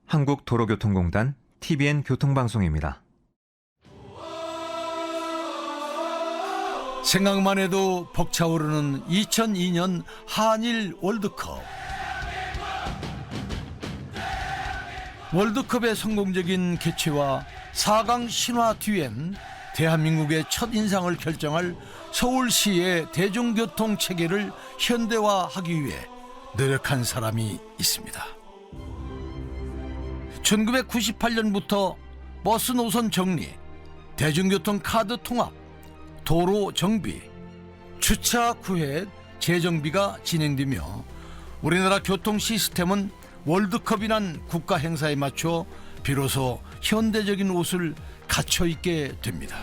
한국도로교통공단 TBN 교통방송입니다. 생각만 해도 벅차오르는 2002년 한일 월드컵. 월드컵의 성공적인 개최와 4강 신화 뒤엔 대한민국의 첫 인상을 결정할 서울시의 대중교통 체계를 현대화하기 위해 노력한 사람이 있습니다. 1998년부터 버스 노선 정리, 대중교통 카드 통합, 도로 정비, 주차 구획, 재정비가 진행되며 우리나라 교통 시스템은 월드컵이란 국가 행사에 맞춰 비로소 현대적인 옷을 갖춰 입게 됩니다.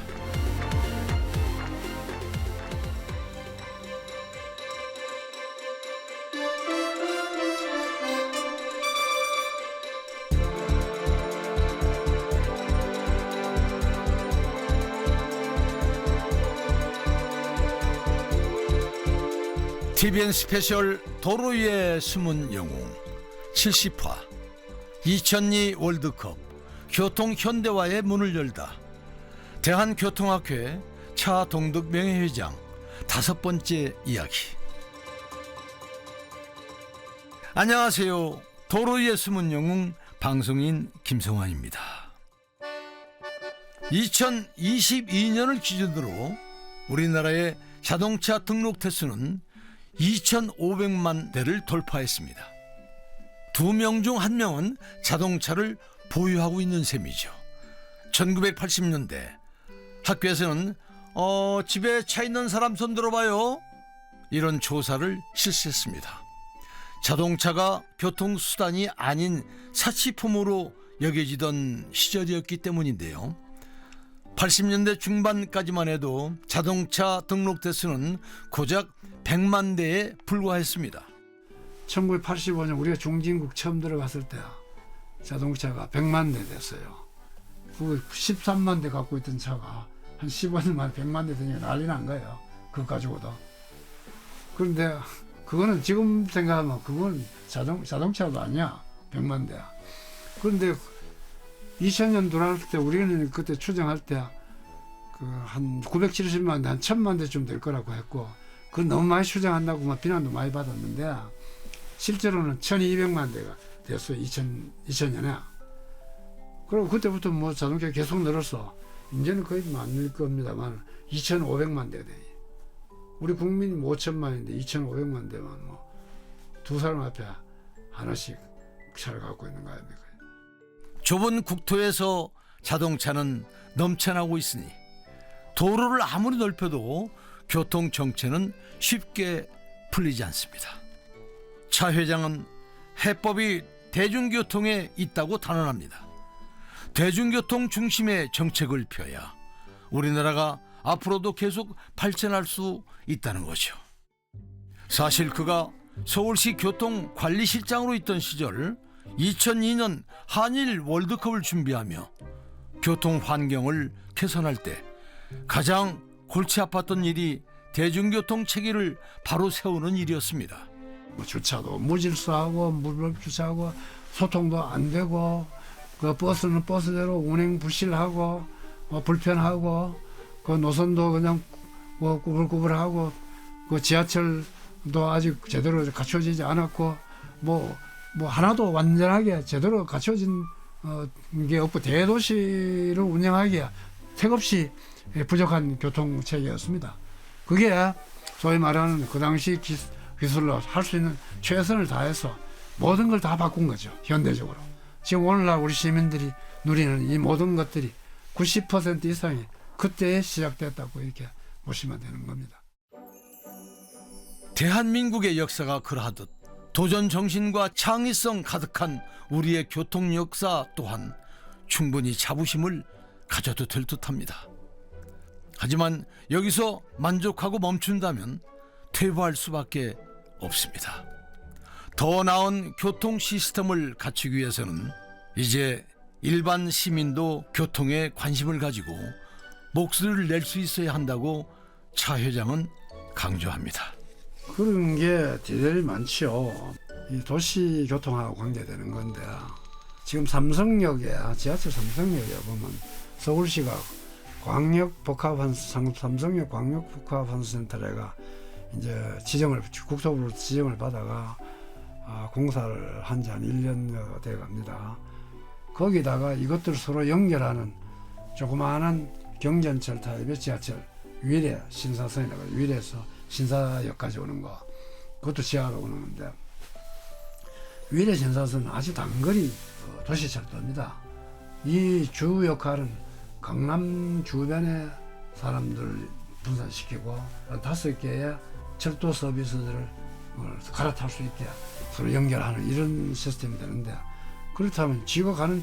TBN 스페셜 도로 위의 숨은 영웅 70화 2002 월드컵 교통 현대화의 문을 열다. 대한교통학회 차동득 명예회장 5번째 이야기. 안녕하세요. 도로 위의 숨은 영웅 방송인 김성환입니다. 2022년을 기준으로 우리나라의 자동차 등록 대수는 2,500만 대를 돌파했습니다. 2명 중 1명은 자동차를 보유하고 있는 셈이죠. 1980년대 학교에서는 집에 차 있는 사람 손 들어봐요, 이런 조사를 실시했습니다. 자동차가 교통수단이 아닌 사치품으로 여겨지던 시절이었기 때문인데요. 80년대 중반까지만 해도 자동차 등록 대수는 고작 100만 대에 불과했습니다. 1985년 우리가 중진국 처음 들어갔을 때 자동차가 100만 대 됐어요. 그 13만 대 갖고 있던 차가 한 15년 만에 100만 대 되니까 난리 난 거예요. 그거 가지고도. 그런데 그거는 지금 생각하면 그건 자동차도 아니야. 100만 대야. 그런데 2000년 들어갈 때 우리는 그때 추정할 때 그 한 970만 대, 한 1000만 대쯤 될 거라고 했고, 그건 너무 많이 추정한다고 막 비난도 많이 받았는데 실제로는 1200만 대가 됐어요. 2000년에. 그리고 그때부터 뭐 자동차 계속 늘었어. 이제는 거의 많을 겁니다만 2500만 대 돼. 우리 국민이 5천만인데 2500만 대만 뭐 두 사람 앞에 하나씩 차를 갖고 있는 거 아닙니까? 좁은 국토에서 자동차는 넘쳐나고 있으니 도로를 아무리 넓혀도 교통 정체는 쉽게 풀리지 않습니다. 차 회장은 해법이 대중교통에 있다고 단언합니다. 대중교통 중심의 정책을 펴야 우리나라가 앞으로도 계속 발전할 수 있다는 거죠. 사실 그가 서울시 교통관리실장으로 있던 시절 2002년 한일 월드컵을 준비하며 교통 환경을 개선할 때 가장 골치 아팠던 일이 대중교통 체계를 바로 세우는 일이었습니다. 뭐 주차도 무질서하고 무법주차하고 소통도 안 되고, 그 버스는 버스대로 운행 불실하고 불편하고, 그 노선도 그냥 뭐 구불구불하고, 그 지하철도 아직 제대로 갖춰지지 않았고, 뭐 하나도 완전하게 제대로 갖춰진 게 없고, 대도시를 운영하기에 택없이 부족한 교통체계였습니다. 그게 소위 말하는 그 당시 기술로 할 수 있는 최선을 다해서 모든 걸 다 바꾼 거죠. 현대적으로. 지금 오늘날 우리 시민들이 누리는 이 모든 것들이 90% 이상이 그때에 시작됐다고 이렇게 보시면 되는 겁니다. 대한민국의 역사가 그러하듯 도전 정신과 창의성 가득한 우리의 교통 역사 또한 충분히 자부심을 가져도 될 듯합니다. 하지만 여기서 만족하고 멈춘다면 퇴보할 수밖에 없습니다. 더 나은 교통 시스템을 갖추기 위해서는 이제 일반 시민도 교통에 관심을 가지고 목소리를 낼 수 있어야 한다고 차 회장은 강조합니다. 그런 게 대단히 많죠. 이 도시 교통하고 관계되는 건데, 지금 삼성역에 지하철 삼성역에 보면 서울시가 삼성역 광역복합환수센터가 이제 국토부로 지정을 받아가 공사를 한 지 한 1년 돼 갑니다. 거기다가 이것들 서로 연결하는 조그마한 경전철 타입의 지하철 위례 신사선이라고 위례에서 신사역까지 오는 거 그것도 지하로 오는데 위례 신사선은 아주 단거리 도시철도입니다. 이 주 역할은 강남 주변의 사람들 분산시키고 5개의 철도 서비스들을 갈아탈 수 있게 서로 연결하는 이런 시스템이 되는데 그렇다면 지가 가는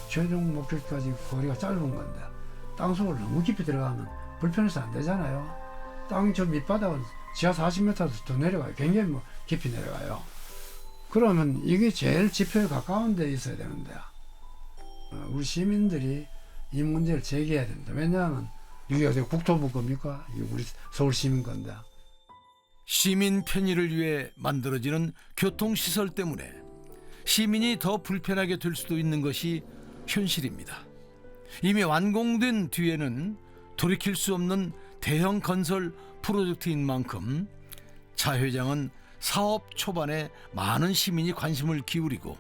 최종 목적지까지 거리가 짧은 건데 땅속을 너무 깊이 들어가면 불편해서 안 되잖아요. 땅 저 밑바닥은 지하 40m도 더 내려가요. 굉장히 깊이 내려가요. 그러면 이게 제일 지표에 가까운 데 있어야 되는데 우리 시민들이 이 문제를 제기해야 됩니다. 왜냐하면 이게 어디 국토부 겁니까? 이게 우리 서울 시민 건데. 시민 편의를 위해 만들어지는 교통시설 때문에 시민이 더 불편하게 될 수도 있는 것이 현실입니다. 이미 완공된 뒤에는 돌이킬 수 없는 대형 건설 프로젝트인 만큼 차 회장은 사업 초반에 많은 시민이 관심을 기울이고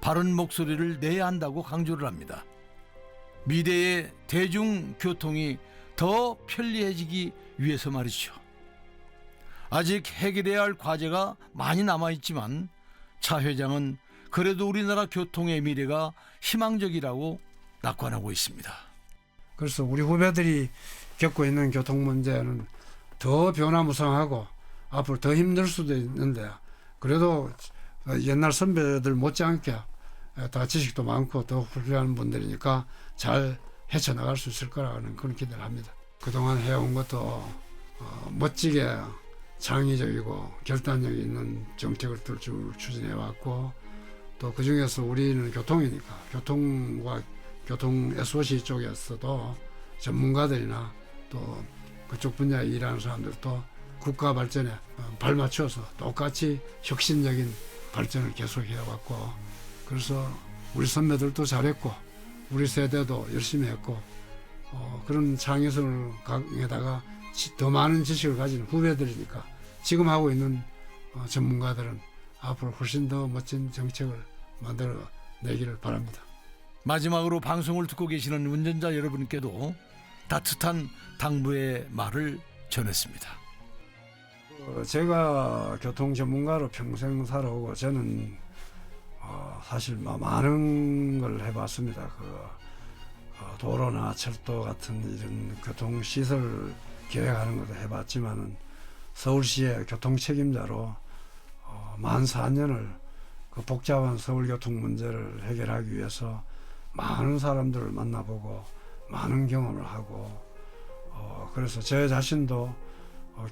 바른 목소리를 내야 한다고 강조를 합니다. 미래의 대중교통이 더 편리해지기 위해서 말이죠. 아직 해결해야 할 과제가 많이 남아있지만 차 회장은 그래도 우리나라 교통의 미래가 희망적이라고 낙관하고 있습니다. 그래서 우리 후배들이 겪고 있는 교통 문제는 더 변화무쌍하고 앞으로 더 힘들 수도 있는데 그래도 옛날 선배들 못지않게 다 지식도 많고 더 훌륭한 분들이니까 잘 헤쳐나갈 수 있을 거라는 그런 기대를 합니다. 그동안 해온 것도 멋지게 창의적이고 결단력 있는 정책을 쭉 추진해왔고 또 그중에서 우리는 교통이니까 교통과 교통 SOC 쪽에서도 전문가들이나 또 그쪽 분야에 일하는 사람들도 국가 발전에 발맞춰서 똑같이 혁신적인 발전을 계속해왔고 그래서 우리 선배들도 잘했고 우리 세대도 열심히 했고 그런 창의성을 강에다가 더 많은 지식을 가진 후배들이니까 지금 하고 있는 전문가들은 앞으로 훨씬 더 멋진 정책을 만들어 내기를 바랍니다. 마지막으로 방송을 듣고 계시는 운전자 여러분께도 따뜻한 당부의 말을 전했습니다. 제가 교통 전문가로 평생 살아오고 저는 사실 많은 걸 해봤습니다. 도로나 철도 같은 이런 교통시설 계획하는 것도 해봤지만은 서울시의 교통 책임자로 만 4년을 그 복잡한 서울교통 문제를 해결하기 위해서 많은 사람들을 만나보고 많은 경험을 하고 그래서 제 자신도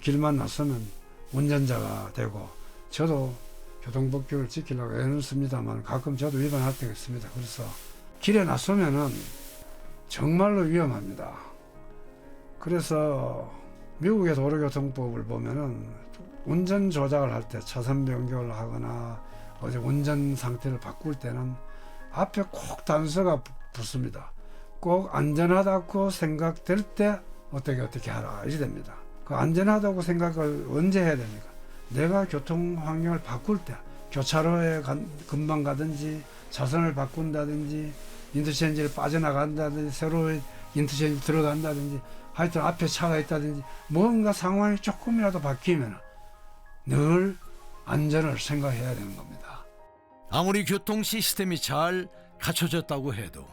길만 나서면 운전자가 되고 저도 교통법규를 지키려고 애는 씁니다만 가끔 저도 위반할 때가 있습니다. 그래서 길에 나서면은 정말로 위험합니다. 그래서 미국의 도로교통법을 보면은 운전 조작을 할 때 차선 변경을 하거나 어제 운전 상태를 바꿀 때는 앞에 꼭 단서가 붙습니다. 꼭 안전하다고 생각될 때 어떻게 하라 이래 됩니다. 그 안전하다고 생각을 언제 해야 됩니까? 내가 교통 환경을 바꿀 때 교차로에 금방 가든지 차선을 바꾼다든지 인터체인지를 빠져나간다든지 새로운 인터체인지 들어간다든지 하여튼 앞에 차가 있다든지 뭔가 상황이 조금이라도 바뀌면 늘 안전을 생각해야 되는 겁니다. 아무리 교통 시스템이 잘 갖춰졌다고 해도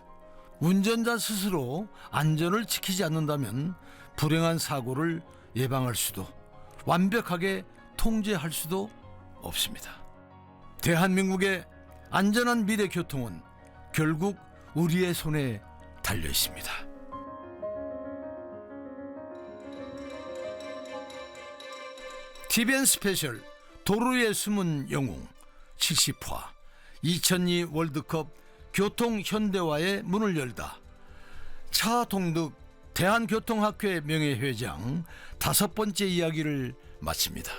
운전자 스스로 안전을 지키지 않는다면 불행한 사고를 예방할 수도 완벽하게 통제할 수도 없습니다. 대한민국의 안전한 미래 교통은 결국 우리의 손에 달려 있습니다. TVN 스페셜 도로의 숨은 영웅 70화 2002 월드컵 교통 현대화의 문을 열다 차동득 대한교통학회 명예회장 5번째 이야기를 마칩니다.